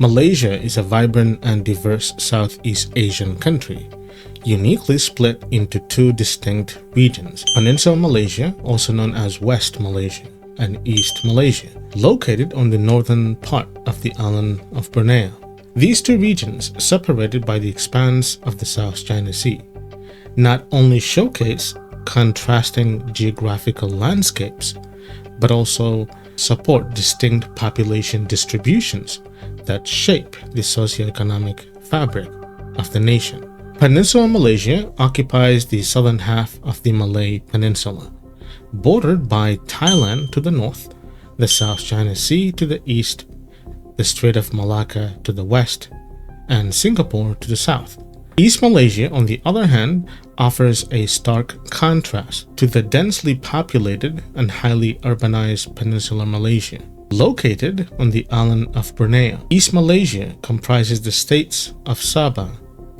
Malaysia is a vibrant and diverse Southeast Asian country, uniquely split into two distinct regions: Peninsular Malaysia, also known as West Malaysia, and East Malaysia, located on the northern part of the island of Borneo. These two regions, separated by the expanse of the South China Sea, not only showcase contrasting geographical landscapes, but also support distinct population distributions that shape the socioeconomic fabric of the nation. Peninsular Malaysia occupies the southern half of the Malay Peninsula, bordered by Thailand to the north, the South China Sea to the east, the Strait of Malacca to the west, and Singapore to the south. East Malaysia, on the other hand, offers a stark contrast to the densely populated and highly urbanized Peninsular Malaysia. Located on the island of Borneo, East Malaysia comprises the states of Sabah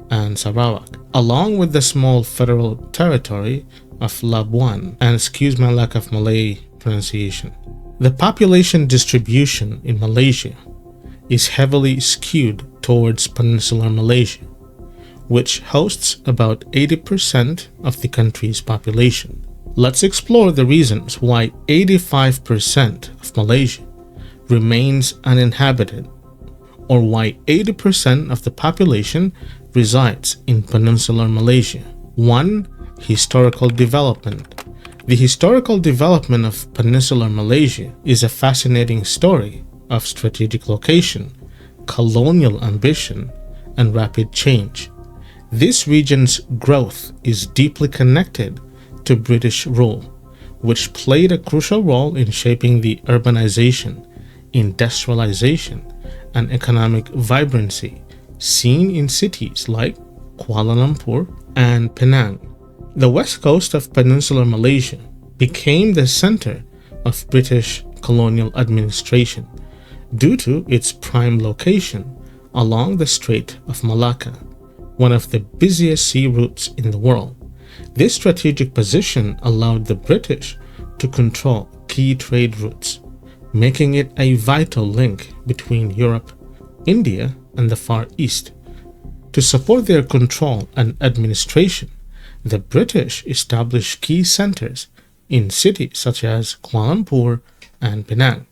and Sarawak, along with the small federal territory of Labuan, and excuse my lack of Malay pronunciation. The population distribution in Malaysia is heavily skewed towards Peninsular Malaysia, which hosts about 80% of the country's population. Let's explore the reasons why 85% of Malaysia remains uninhabited, or why 80% of the population resides in Peninsular Malaysia. 1. Historical development. The historical development of Peninsular Malaysia is a fascinating story of strategic location, colonial ambition, and rapid change. This region's growth is deeply connected to British rule, which played a crucial role in shaping the urbanization, industrialization, and economic vibrancy seen in cities like Kuala Lumpur and Penang. The west coast of Peninsular Malaysia became the center of British colonial administration due to its prime location along the Strait of Malacca, one of the busiest sea routes in the world. This strategic position allowed the British to control key trade routes, making it a vital link between Europe, India, and the Far East. To support their control and administration, the British established key centers in cities such as Kuala Lumpur and Penang.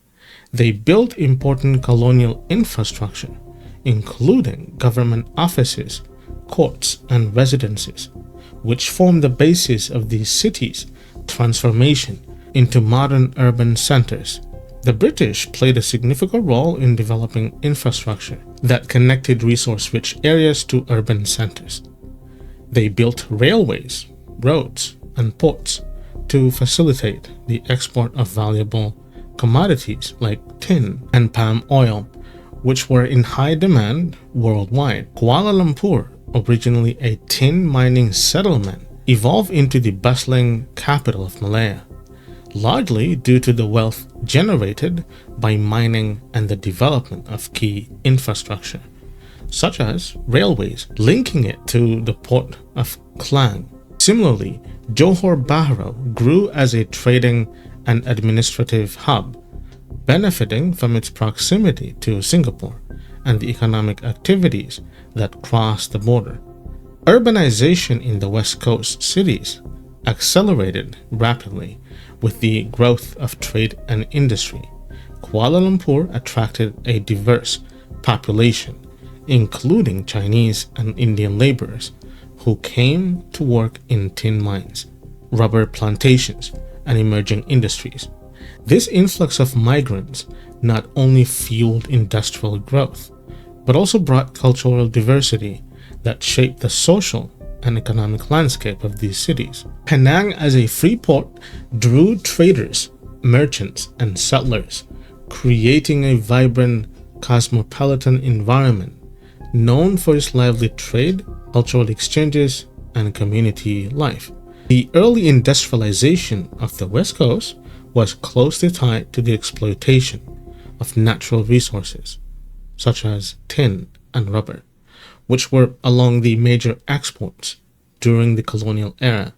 They built important colonial infrastructure, including government offices, courts, and residences, which formed the basis of these cities' transformation into modern urban centers. The British played a significant role in developing infrastructure that connected resource-rich areas to urban centers. They built railways, roads, and ports to facilitate the export of valuable commodities like tin and palm oil, which were in high demand worldwide. Kuala Lumpur, originally a tin mining settlement, evolved into the bustling capital of Malaya, largely due to the wealth generated by mining and the development of key infrastructure, such as railways linking it to the port of Klang. Similarly, Johor Bahru grew as a trading and administrative hub, benefiting from its proximity to Singapore and the economic activities that crossed the border. Urbanization in the West Coast cities accelerated rapidly with the growth of trade and industry. Kuala Lumpur attracted a diverse population, including Chinese and Indian laborers who came to work in tin mines, rubber plantations, and emerging industries. This influx of migrants not only fueled industrial growth, but also brought cultural diversity that shaped the social and economic landscape of these cities. Penang, as a free port, drew traders, merchants, and settlers, creating a vibrant cosmopolitan environment known for its lively trade, cultural exchanges, and community life. The early industrialization of the West Coast was closely tied to the exploitation of natural resources, such as tin and rubber, which were among the major exports during the colonial era.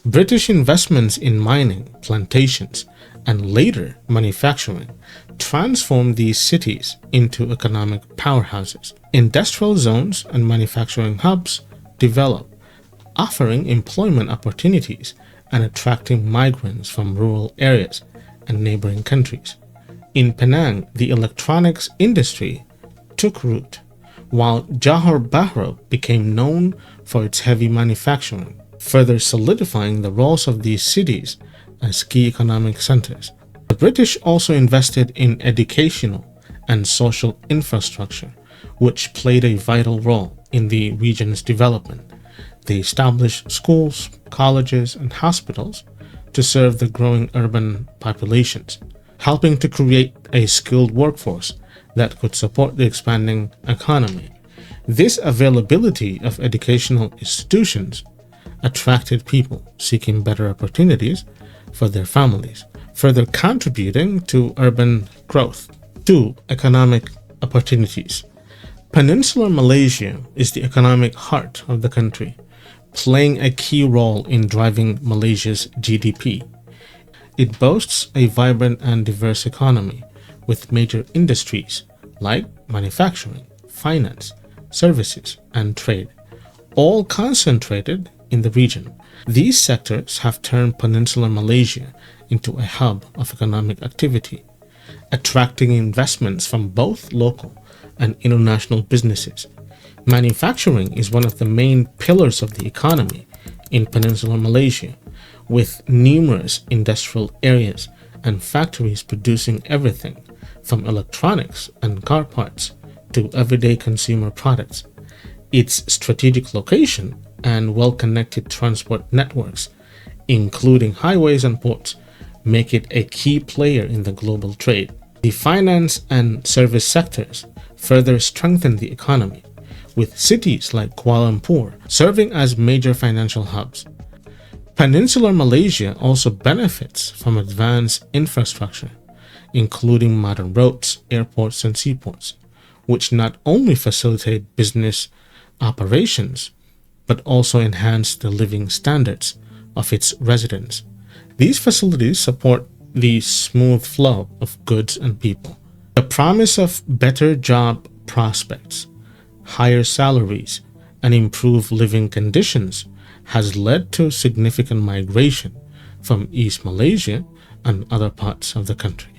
British investments in mining, plantations, and later manufacturing transformed these cities into economic powerhouses. Industrial zones and manufacturing hubs developed, offering employment opportunities and attracting migrants from rural areas and neighboring countries. In Penang, the electronics industry took root, while Johor Bahru became known for its heavy manufacturing, further solidifying the roles of these cities as key economic centers. The British also invested in educational and social infrastructure, which played a vital role in the region's development. They established schools, colleges, and hospitals to serve the growing urban populations, helping to create a skilled workforce that could support the expanding economy. This availability of educational institutions attracted people seeking better opportunities for their families, further contributing to urban growth. 2. Economic opportunities. Peninsular Malaysia is the economic heart of the country, playing a key role in driving Malaysia's GDP. It boasts a vibrant and diverse economy with major industries like manufacturing, finance, services, and trade, all concentrated in the region. These sectors have turned Peninsular Malaysia into a hub of economic activity, attracting investments from both local and international businesses. Manufacturing is one of the main pillars of the economy in Peninsular Malaysia, with numerous industrial areas and factories producing everything from electronics and car parts to everyday consumer products. Its strategic location and well-connected transport networks, including highways and ports, make it a key player in the global trade. The finance and service sectors further strengthen the economy, with cities like Kuala Lumpur serving as major financial hubs. Peninsular Malaysia also benefits from advanced infrastructure, including modern roads, airports, and seaports, which not only facilitate business operations, but also enhance the living standards of its residents. These facilities support the smooth flow of goods and people. The promise of better job prospects, higher salaries, and improved living conditions has led to significant migration from East Malaysia and other parts of the country.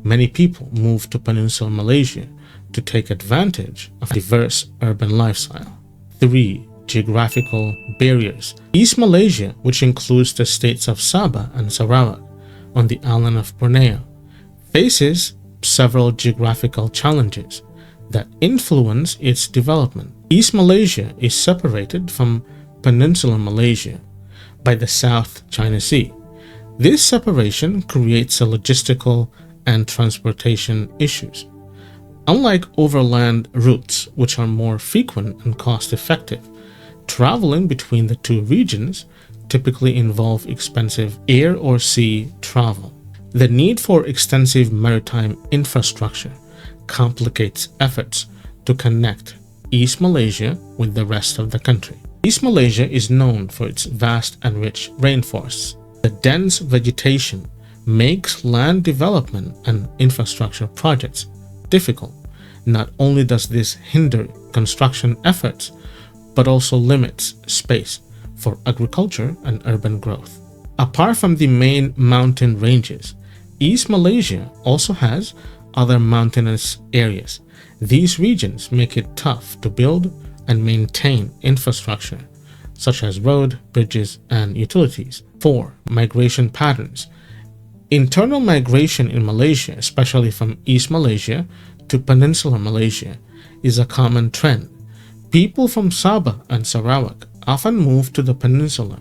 Many people move to Peninsular Malaysia to take advantage of a diverse urban lifestyle. 3. Geographical barriers. East Malaysia, which includes the states of Sabah and Sarawak on the island of Borneo, faces several geographical challenges that influence its development. East Malaysia is separated from Peninsular Malaysia by the South China Sea. This separation creates a logistical and transportation issues. Unlike overland routes, which are more frequent and cost-effective, traveling between the two regions typically involve expensive air or sea travel. The need for extensive maritime infrastructure complicates efforts to connect East Malaysia with the rest of the country. East Malaysia is known for its vast and rich rainforests. The dense vegetation makes land development and infrastructure projects difficult. Not only does this hinder construction efforts, but also limits space for agriculture and urban growth. Apart from the main mountain ranges, East Malaysia also has other mountainous areas. These regions make it tough to build and maintain infrastructure, such as road, bridges, and utilities. 4. Migration patterns. Internal migration in Malaysia, especially from East Malaysia to Peninsular Malaysia, is a common trend. People from Sabah and Sarawak often move to the peninsula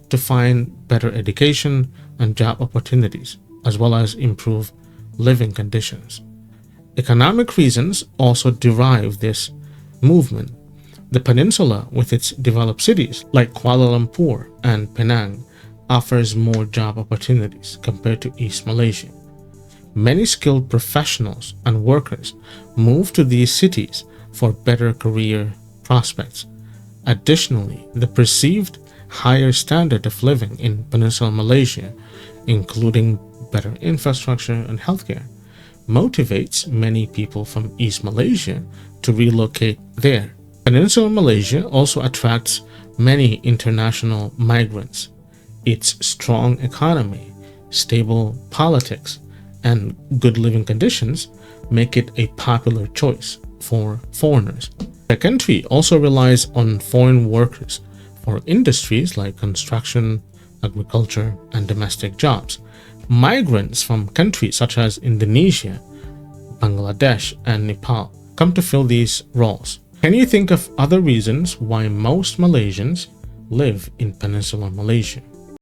to find better education and job opportunities, as well as improve living conditions. Economic reasons also derive this movement. The peninsula, with its developed cities like Kuala Lumpur and Penang, offers more job opportunities compared to East Malaysia. Many skilled professionals and workers move to these cities for better career prospects. Additionally, the perceived higher standard of living in Peninsular Malaysia, including better infrastructure, and healthcare motivates many people from East Malaysia to relocate there. Peninsular Malaysia also attracts many international migrants. Its strong economy, stable politics, and good living conditions make it a popular choice for foreigners. The country also relies on foreign workers for industries like construction, agriculture, and domestic jobs. Migrants from countries such as Indonesia, Bangladesh, and Nepal come to fill these roles. Can you think of other reasons why most Malaysians live in Peninsular Malaysia?